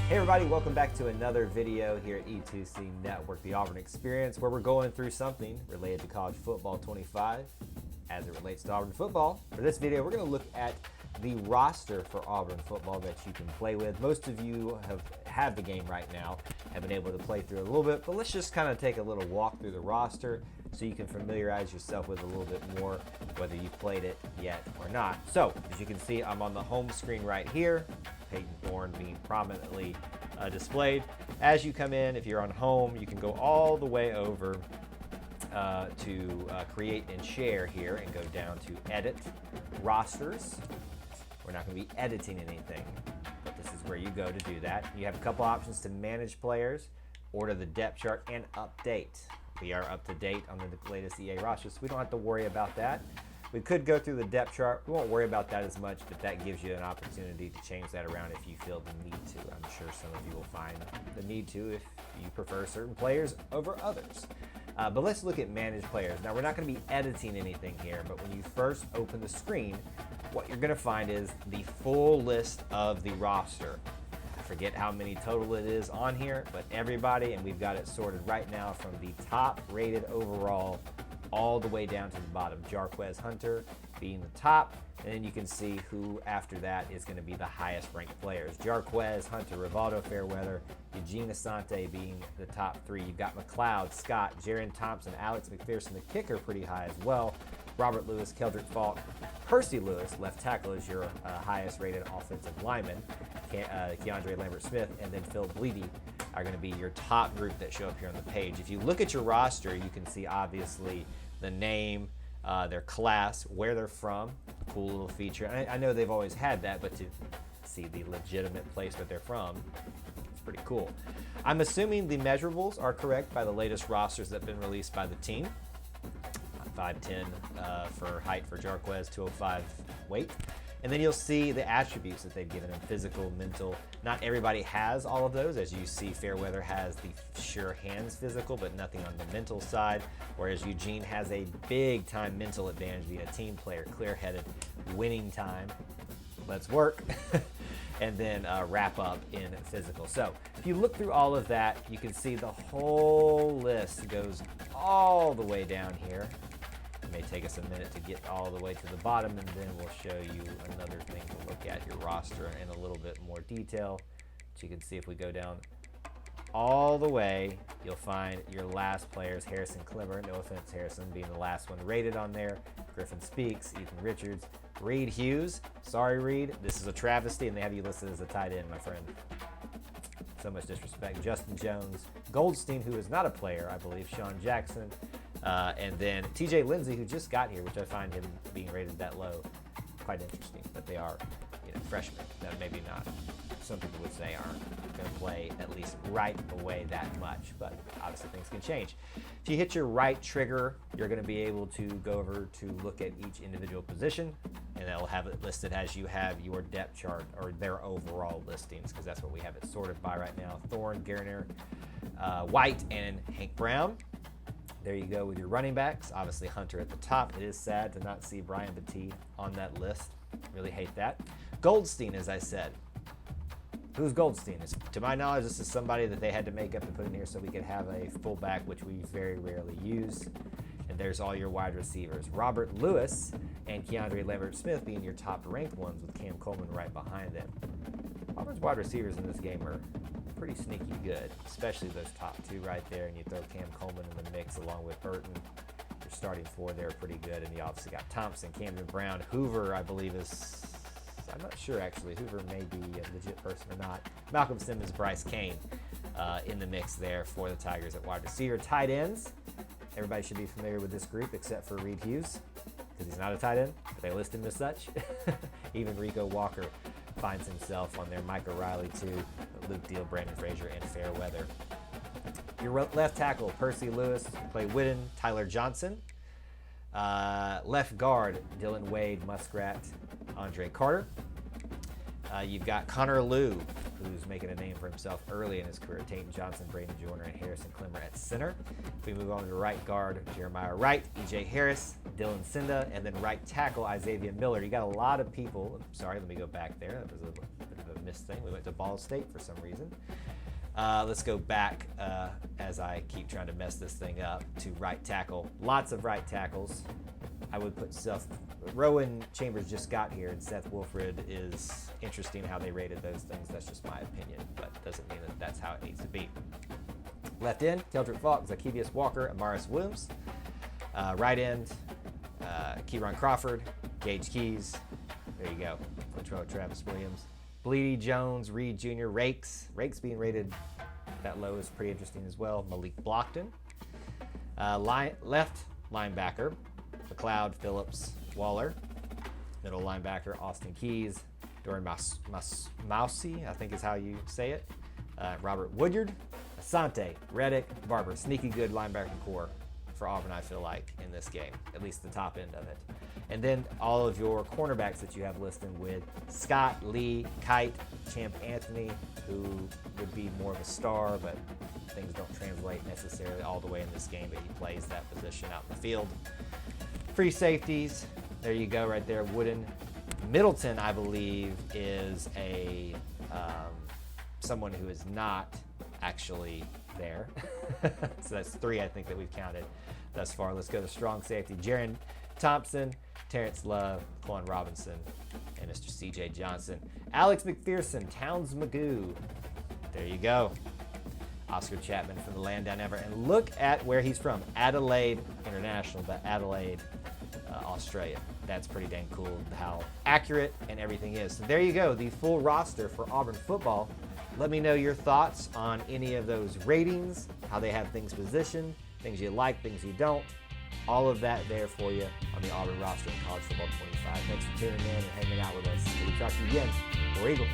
Hey everybody, welcome back to another video here at E2C Network, the Auburn Experience, where we're going through something related to college football 25 as it relates to Auburn football. For this video, we're going to look at the roster for Auburn football that you can play with. Most of you have the game right now, have been able to play through it a little bit, but let's just kind of take a little walk through the roster so you can familiarize yourself with it a little bit more, whether you've played it yet or not. So, as you can see, I'm on the home screen right here. Peyton Thorne being prominently displayed. As you come in, if you're on home, you can go all the way over to create and share here and go down to edit rosters. We're not going to be editing anything, but this is where you go to do that. You have a couple options to manage players, order the depth chart, and update. We are up to date on the latest EA rosters, so we don't have to worry about that. We could go through the depth chart. We won't worry about that as much, but that gives you an opportunity to change that around if you feel the need to. I'm sure some of you will find the need to if you prefer certain players over others. But let's look at managed players. Now, we're not going to be editing anything here, but when you first open the screen, what you're going to find is the full list of the roster. I forget how many total it is on here, but everybody, and we've got it sorted right now from the top rated overall all the way down to the bottom. Jarquez Hunter being the top, and then you can see who after that is going to be the highest ranked players. Jarquez Hunter, Rivaldo Fairweather, Eugene Asante being the top three. You've got McLeod, Scott, Jaron Thompson, Alex McPherson, the kicker, pretty high as well. Robert Lewis, Keldrick Falk, Percy Lewis, left tackle, is your highest rated offensive lineman. Keandre Lambert-Smith, and then Phil Bleedy are going to be your top group that show up here on the page. If you look at your roster, you can see obviously the name, their class, where they're from. Cool little feature. I know they've always had that, but to see the legitimate place that they're from, it's pretty cool. I'm assuming the measurables are correct by the latest rosters that have been released by the team. 5'10" for height for Jarquez, 205 weight. And then you'll see the attributes that they've given him: physical, mental. Not everybody has all of those. As you see, Fairweather has the sure hands physical, but nothing on the mental side. Whereas Eugene has a big time mental advantage, being a team player, clear-headed, winning time. Let's work. And then wrap up in physical. So if you look through all of that, you can see the whole list goes all the way down here. It may take us a minute to get all the way to the bottom, and then we'll show you another thing to look at your roster in a little bit more detail. So you can see if we go down all the way, you'll find your last players: Harrison Clemmer, no offense Harrison, being the last one rated on there. Griffin Speaks, Ethan Richards, Reed Hughes. Sorry, Reed, this is a travesty, and they have you listed as a tight end, my friend. So much disrespect. Justin Jones, Goldstein, who is not a player, I believe, Sean Jackson, and then TJ Lindsey, who just got here, which I find him being rated that low quite interesting. But they are, freshmen that maybe not, some people would say, aren't going to play at least right away that much, but obviously things can change. If you hit your right trigger, you're going to be able to go over to look at each individual position, and that'll have it listed as you have your depth chart or their overall listings, because that's what we have it sorted by right now. Thorne, Garner, White, and Hank Brown. There you go with your running backs. Obviously Hunter at the top. It is sad to not see Brian Battie on that list. Really hate that. Goldstein, as I said. Who's Goldstein? To my knowledge, this is somebody that they had to make up and put in here so we could have a fullback, which we very rarely use. And there's all your wide receivers. Robert Lewis and Keandre Lambert-Smith being your top-ranked ones, with Cam Coleman right behind them. Auburn's wide receivers in this game are pretty sneaky good, especially those top two right there. And you throw Cam Coleman in the mix along with Burton. Your starting four there are pretty good. And you obviously got Thompson, Camden Brown, Hoover, I believe is... I'm not sure, actually. Hoover may be a legit person or not. Malcolm Simmons, Bryce Kane in the mix there for the Tigers at wide receiver. Tight ends. Everybody should be familiar with this group except for Reed Hughes, because he's not a tight end, but they list him as such. Even Rico Walker finds himself on there. Mike O'Reilly, too. Luke Deal, Brandon Frazier, and Fairweather. Your left tackle, Percy Lewis, Clay Whitten, Tyler Johnson. Left guard, Dylan Wade, Muskrat, Andre Carter. You've got Connor Liu, who's making a name for himself early in his career. Tatum Johnson, Braden Joyner, and Harrison Clemmer at center. If we move on to right guard, Jeremiah Wright, E.J. Harris, Dylan Cinda, and then right tackle, Isaiah Miller. You got a lot of people. Sorry, let me go back there. That was a bit of a missed thing. We went to Ball State for some reason. Let's go back as I keep trying to mess this thing up to right tackle. Lots of right tackles. I would put Rowan Chambers just got here, and Seth Wilfred is interesting how they rated those things. That's just my opinion, but doesn't mean that that's how it needs to be. Left end, Keldrick Falk, Zacchaeus Walker, Amaris Williams. Right end, Kieron Crawford, Gage Keys. There you go. Latrell Travis Williams. Bleedy Jones, Reed Jr., Rakes. Rakes being rated that low is pretty interesting as well. Malik Blockton. Left linebacker, McLeod, Phillips, Waller. Middle linebacker, Austin Keys. Dorian Mousey, I think is how you say it. Robert Woodyard. Asante, Reddick, Barber. Sneaky good linebacker core for Auburn, I feel like, in this game, at least the top end of it. And then all of your cornerbacks that you have listed with Scott, Lee, Kite, Champ Anthony, who would be more of a star, but things don't translate necessarily all the way in this game, but he plays that position out in the field. Free safeties, there you go right there, Wooden. Middleton, I believe, is a someone who is not actually there. So that's 3, I think, that we've counted thus far. Let's go to strong safety. Jaron Thompson, Terrence Love, Quan Robinson, and Mr. C.J. Johnson. Alex McPherson, Towns Magoo. There you go. Oscar Chapman from the land down ever. And look at where he's from. Adelaide International, but Adelaide, Australia. That's pretty dang cool how accurate and everything is. So there you go, the full roster for Auburn football. Let me know your thoughts on any of those ratings, how they have things positioned, things you like, things you don't. All of that there for you on the Auburn roster in College Football 25. Thanks for tuning in and hanging out with us. We'll talk to you again. Go Eagles.